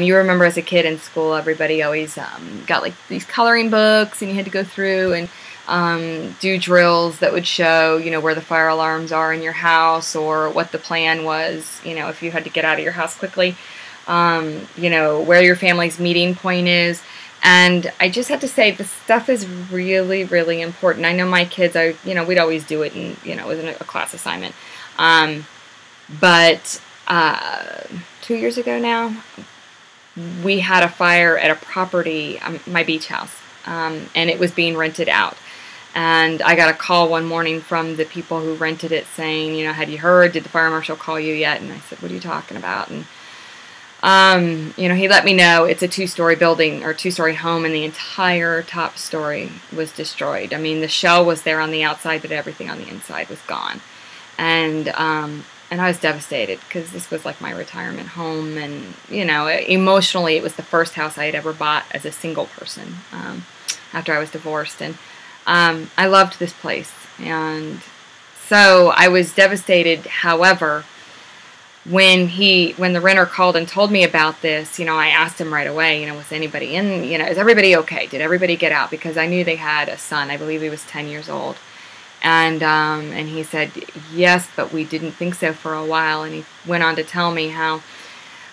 You remember as a kid in school, everybody always got like these coloring books, and you had to go through and do drills that would show, where the fire alarms are in your house, or what the plan was, if you had to get out of your house quickly, where your family's meeting point is. And I just have to say, this stuff is really, really important. I know my kids, we'd always do it, and as a class assignment. But 2 years ago now, we had a fire at a property, my beach house, and it was being rented out. And I got a call one morning from the people who rented it saying, had you heard? Did the fire marshal call you yet? And I said, what are you talking about? And he let me know it's a 2-story building, or 2-story home, and the entire top story was destroyed. I mean, the shell was there on the outside, but everything on the inside was gone. And I was devastated, because this was like my retirement home, and, emotionally, it was the first house I had ever bought as a single person, after I was divorced. And I loved this place. And so I was devastated. However, when the renter called and told me about this, I asked him right away, was anybody in, is everybody okay? Did everybody get out? Because I knew they had a son. I believe he was 10 years old. And he said, yes, but we didn't think so for a while. And he went on to tell me how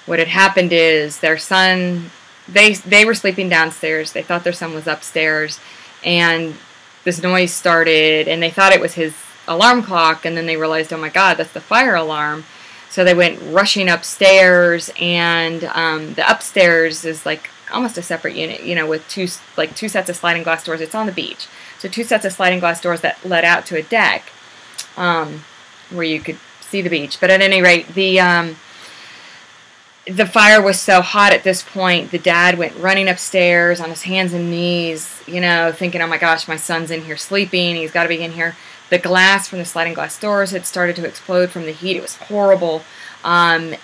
what had happened is their son, they were sleeping downstairs. They thought their son was upstairs, and this noise started, and they thought it was his alarm clock, and then they realized, oh my God, that's the fire alarm. So they went rushing upstairs, and the upstairs is like almost a separate unit, with two sets of sliding glass doors. It's on the beach. So 2 sets of sliding glass doors that led out to a deck where you could see the beach. But at any rate, the fire was so hot at this point, the dad went running upstairs on his hands and knees, thinking, oh my gosh, my son's in here sleeping. He's got to be in here. The glass from the sliding glass doors had started to explode from the heat. It was horrible. And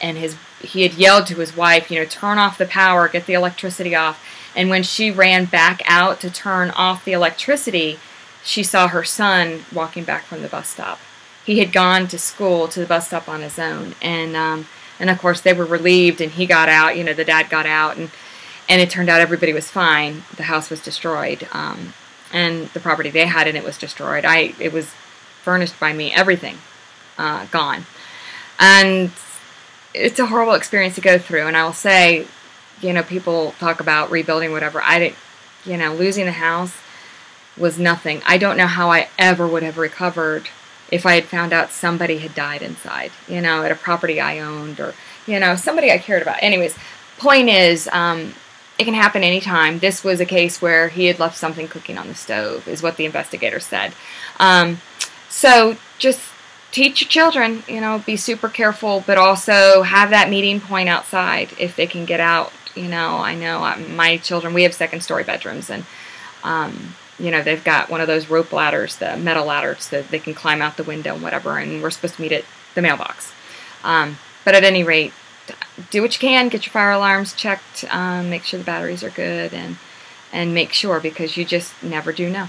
he had yelled to his wife, turn off the power, get the electricity off. And when she ran back out to turn off the electricity, she saw her son walking back from the bus stop. He had gone to school, to the bus stop on his own. And of course, they were relieved, and he got out, the dad got out, and it turned out everybody was fine. The house was destroyed. And the property they had in it was destroyed. It was furnished by me, everything gone. And it's a horrible experience to go through. And I will say, people talk about rebuilding, whatever. Losing the house was nothing. I don't know how I ever would have recovered if I had found out somebody had died inside, at a property I owned, or, somebody I cared about. Anyways, point is, it can happen anytime. This was a case where he had left something cooking on the stove, is what the investigator said. So just teach your children, be super careful, but also have that meeting point outside if they can get out. I know my children, we have 2nd-story bedrooms, and, they've got one of those rope ladders, the metal ladders, that they can climb out the window and whatever, and we're supposed to meet at the mailbox. But at any rate, do what you can, get your fire alarms checked, make sure the batteries are good, and make sure, because you just never do know.